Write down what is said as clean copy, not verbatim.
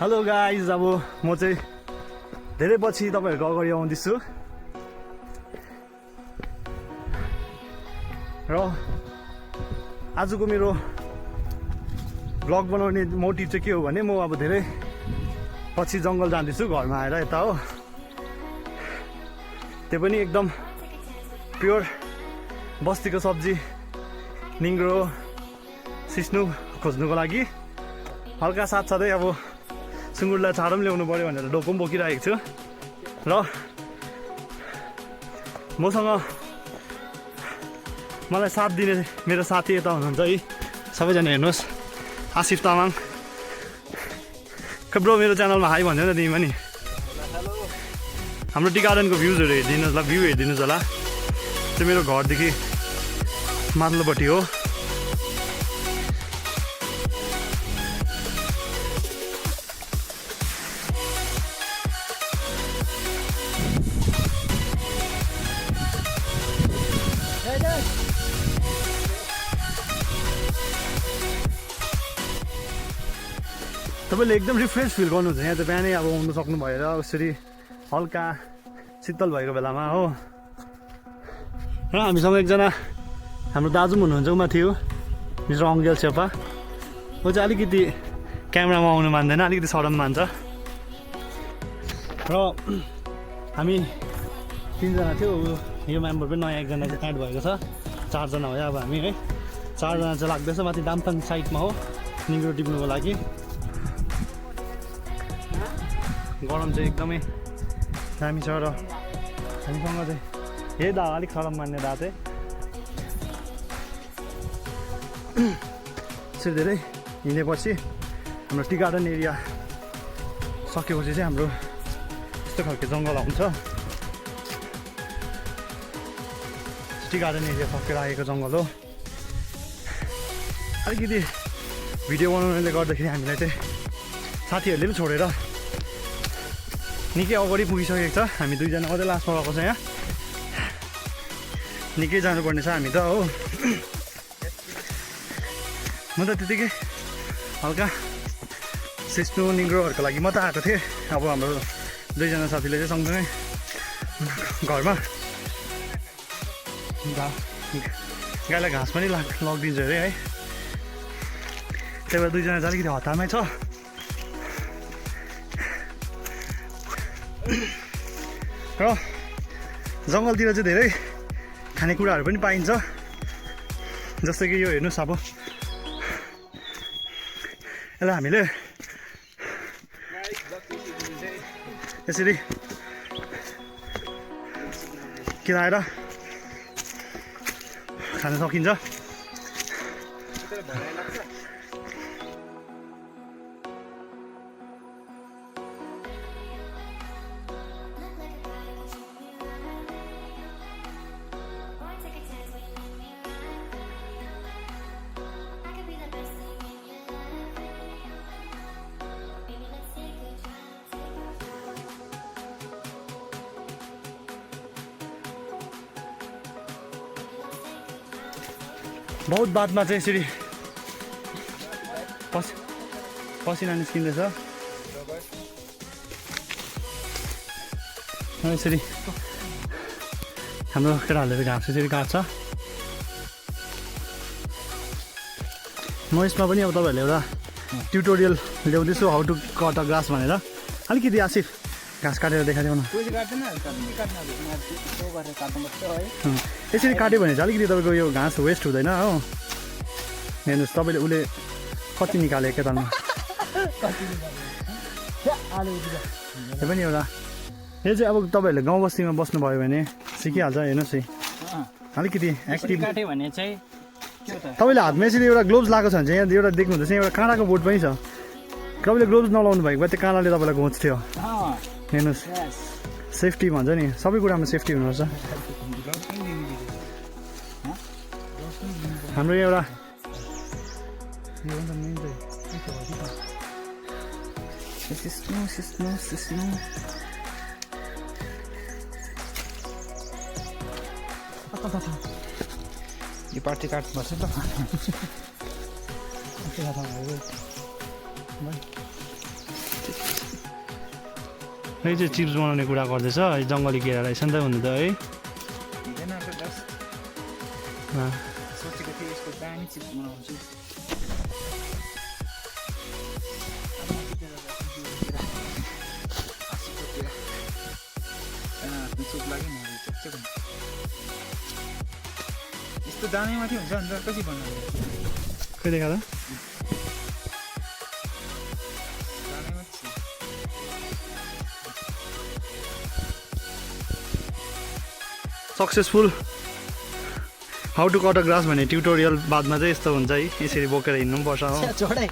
Hello guys, अब म चाहिँ धेरै पछि तपाईहरुको अगाडि आउँदैछु र आजको मेरो भ्लग बनाउने मोटिभ चाहिँ के हो भने म अब धेरै पछि जंगल जाँदैछु घरमा आएर यता हो। त्यो पनि एकदम प्योर बस्तीको सब्जी निङ्ग्रो सिस्नु खोज्नुको लागि हल्का साथसाथै अब सुँगुरलाई चारो पनि ल्याउनु पर्यो भनेर डोको पनि बोकिरहेको छु र मसँग मलाई साथ दिने मेरो साथी यता हुनुहुन्छ है सबैजना हेर्नुहोस् आसिफ तामाङ। ब्रो मेरो च्यानलमा हाई भन्दैन न तिमी पनि। हाम्रो टी गार्डनको भ्युजहरू हेरिदिनुहोस् ल, भ्यू हेरिदिनुहोस् होला। त्यो मेरो घरदेखि माथिल्लोपट्टि हो। तपाईँले एकदम रिफ्रेस फिल गर्नुहुन्छ यहाँ त बिहानै अब आउनु सक्नु भएर उसरी हल्का शीतल भएको बेलामा हो। र हामीसँग एकजना हाम्रो दाजु पनि हुनुहुन्छ, उमा थियो मिस्टर अङ्गेल शेर्पा। ऊ चाहिँ अलिकति क्यामेरामा आउनु मान्दैन, अलिकति सरम मान्छ। र हामी तिनजना थियो, यो मेम्बर पनि नयाँ एकजना चाहिँ एड भएको छ। चारजना हो अब हामी है, चारजना चाहिँ लाग्दैछ। माथि दामथाङ साइडमा हो निङ्ग्रो टिप्नुको लागि। गरम चाहिँ एकदमै दामी छ र हामीसँग चाहिँ यही दा अलिक सरम मान्ने दा चाहिँ यसरी धेरै हिँडेपछि हाम्रो टी गार्डन एरिया सकेपछि चाहिँ हाम्रो यस्तो खालको जङ्गल आउँछ। टी गार्डन एरिया सकेर आएको जङ्गल हो। अलिकति भिडियो बनाउनाले गर्दाखेरि हामीलाई चाहिँ साथीहरूले पनि छोडेर निकै अगाडि पुगिसकेको छ। हामी दुईजना अझै लास्टमा गएको छ। यहाँ निकै जानुपर्ने छ हामी त हो। म त त्यतिकै हल्का सिस्नु निङ्ग्रोहरूको लागि म त आएको थिएँ। अब हाम्रो दुईजना साथीले चाहिँ सँगसँगै घरमा गाईलाई घाँस पनि लगिदिन्छ अरे है। त्यही भएर दुईजना चाहिँ अलिकति हतारमै छ। र जङ्गलतिर चाहिँ धेरै खानेकुराहरू पनि पाइन्छ। जस्तै कि यो हेर्नुहोस्, अब यसलाई हामीले यसरी किराएर खान सकिन्छ। बहुत बादमा चाहिँ यसरी पसिना निस्किँदैछ। यसरी हाम्रो केटाहरूले घाँस यसरी काट्छ। म यसमा पनि अब तपाईँहरूले एउटा ट्युटोरियल ल्याउँदैछु, how to cut a grass भनेर। अलिकति आसिफ घाँस काटेर देखाइदेऊ न। यसरी काट्यो भने चाहिँ अलिकति तपाईँको यो घाँस वेस्ट हुँदैन हो। हेर्नुहोस् तपाईँले उसले कति निकाल्यो एकैतालमा। यो पनि एउटा यो चाहिँ अब तपाईँहरूले गाउँ बस्तीमा बस्नुभयो भने सिकिहाल्छ। हेर्नुहोस् है अलिकति एक्टिभ भने चाहिँ तपाईँले हातमा यसरी एउटा ग्लोभ्स लगाएको छ भने चाहिँ यहाँ एउटा देख्नुहुँदैछ एउटा काँडाको बोर्ड पनि छ। तपाईँले ग्लोभ्स नलाउनु भएको भए त्यो काँडाले तपाईँलाई घोच्थ्यो। हेर्नुहोस् सेफ्टी भन्छ नि, सबै कुरामा सेफ्टी हुनुपर्छ। हाम्रो एउटा यो पार्टी काट्नुपर्छ त। यो चाहिँ चिप्स बनाउने कुरा गर्दैछ है जङ्गली केरा रहेछ नि त हुनु त है हुँदैन त जस्ट सोचेको थिएँ यसको दामी चिप्स बनाउँछु सुप लाग्यो नि यस्तो दामी माथि हुन्छ अन्त कसरी बनाउने खै देखा त दामी माथि successful how to cut a grass भन्ने ट्युटोरियल बादमा चाहिँ यस्तो हुन्छ है यसरी बोकेर हिँड्नु पनि पर्छ हो चढाइ